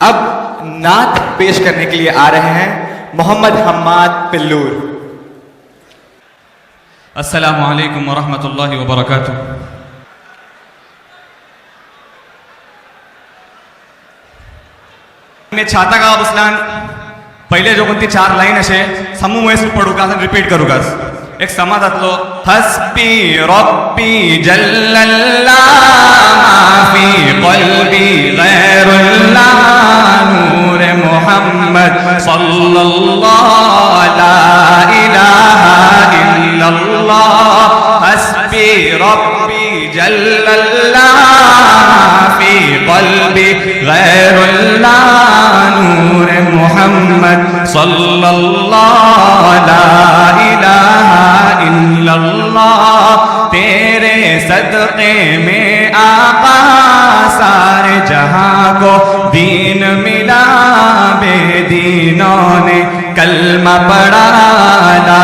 اب نعت پیش کرنے کے لیے آ رہے ہیں محمد حماد پلور. السلام علیکم ورحمۃ اللہ وبرکاتہ. मी छाता गावा बसलान पहिले जो कोणती 4 लाईन असे समूह वयस पडू का रिपीट करू का एक समाजातलो हस्बी रब्बी जल्लल्लाह माफी क़ल्बी गैरुल्लाह नूर मुहम्मद सल्लल्लाह ला इलाहा इल्लल्लाह हस्बी रब्बी जल्लल्लाह माफी क़ल्बी गैरुल्लाह नूर मुहम्मद सल्लल्लाह ला इलाहा इल्लल्लाह. तेरे सदक़े में आका सारे जहां को दीन मिला बेदीनों ने कलमा पढ़ा ला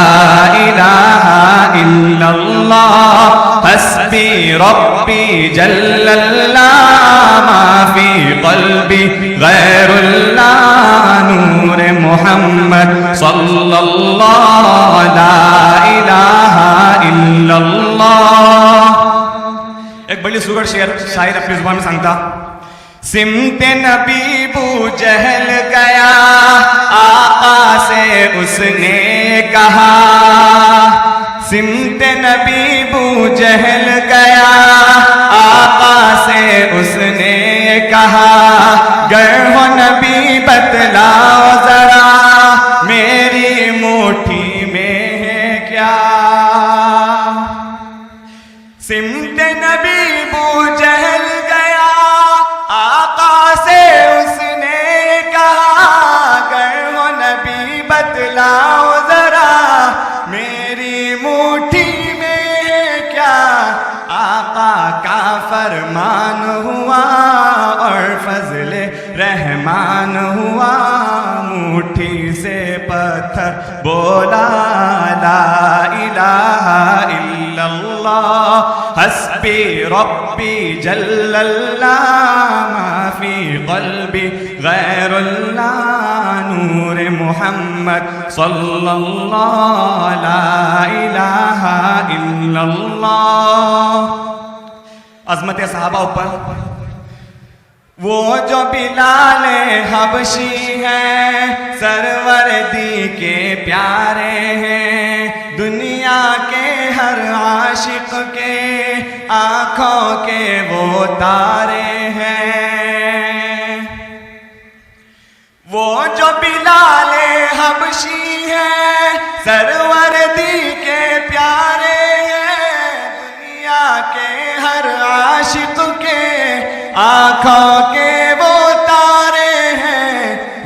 इलाहा इल्लल्लाह हस्बी रब्बी जल्लल्लाह माफी क़ल्बी गैरुल्लाह नूर मुहम्मद सल्लल्लाह ला इलाहा इल्लल्लाह. एक बड़ी सुगड़ शेर शायर अपनी जुबान में सांगता. सिमते नबी बू जहल गया आका से उसने कहा. सिमते नबी बू जहल गया आका से उसने कहा. गर हो नबी बतलाओ जरा मेरी मुट्ठी में है क्या. सिमते नबी बू जहल गया आका से उसने कहा. गर हो नबी बतलाओ जरा मेरी मुट्ठी में है क्या. आका का फरमान हुआ और फजले रहमान हुआ. मुट्ठी से पत्थर बोला ला इलाहा इल्लल्लाह हस्बी रब्बी जल्लल्लाह माफी क़ल्बी गैरुल्लाह नूर मुहम्मद सल्लल्लाह ला इलाहा इल्लल्लाह. अज़मत सहाबा ऊपर वो जो बिलाले हबशी हैं सरवरदी के प्यारे हैं. दुनिया के हर आशिक के आँखों के वो तारे हैं. वो जो बिलाले हबशी हैं सरवरदी के प्यारे हैं. दुनिया के हर आशिक के आँखों के वो तारे हैं.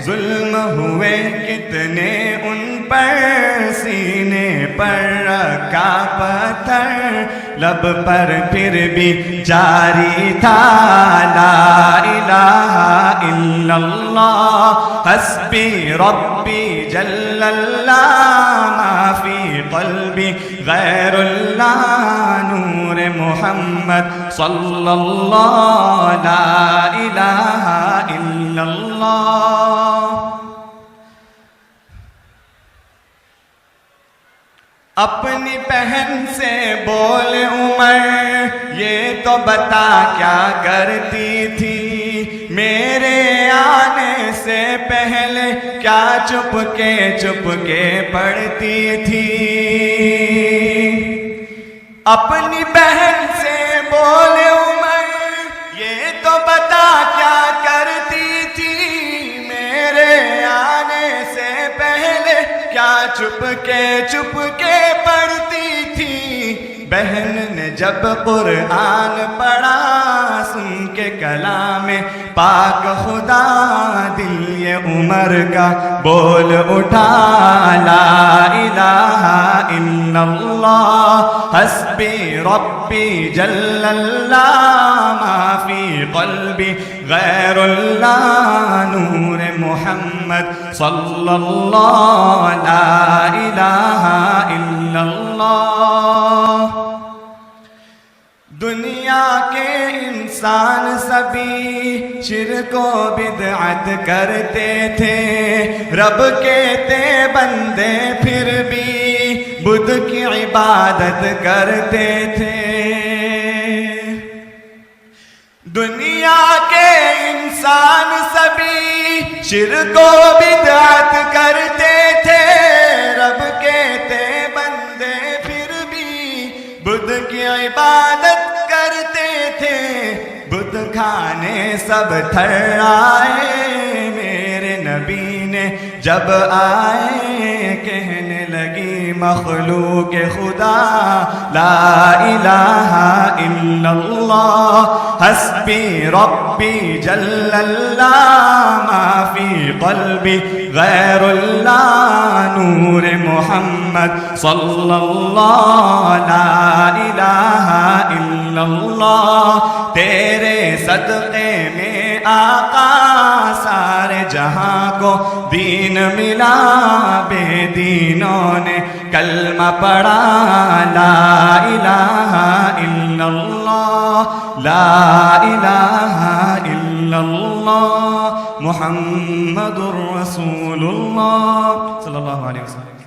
जुल्म हुए कितने उन पर सीने पर रखा पत्थर. लब पर फिर भी जारी था ला इलाहा इल्लल्लाह हस्बी रब्बी जल्लल्लाह माफी क़ल्बी गैरुल्लाह नूर मुहम्मद सल्लल्लाह ला इलाहा इल्लल्लाह. अपनी बहन से बोल उमर ये तो बता क्या करती थी. मेरे आने से पहले क्या चुपके चुपके पढ़ती थी. अपनी बहन से बोल उमर ये तो बता क्या करती थी. मेरे आने से पहले क्या चुपके चुपके पढ़ती थी. बहन ने जब कुरान पढ़ा सुन के कलाम पाक खुदा दिल ये उमर का बोल उठा ला इलाहा इल्लल्लाह हस्बी रब्बी जल्लल्लाह माफी क़ल्बी गैरुल्लाह नूर मुहम्मद सल्लल्लाह ला इलाहा इल्लल्लाह. دنیا کے انسان سبھی شرک و بدعت کرتے تھے، رب کے تھے بندے پھر بھی بدھ کی عبادت کرتے تھے۔ دنیا کے انسان سبھی شرک و بدعت کرتے تھے، رب کے تھے بندے پھر بھی بدھ کی عبادت کرتے تھے۔ بدھ کھانے سب ٹھہرائے، میرے نبی نے جب آئے کہنے لگی مخلوق خدا لا الہ الا اللہ حسبی ربی جل اللہ ما فی قلبی غیر اللہ نور محمد صلی اللہ لا الہ الا اللہ۔ تیرے صدقے میں آقا سارے جہاں کو دین ملا، بے دینوں نے کلمہ پڑھا لا الہ الا اللہ لا الہ الا اللہ محمد رسول اللہ صلی اللہ علیہ وسلم۔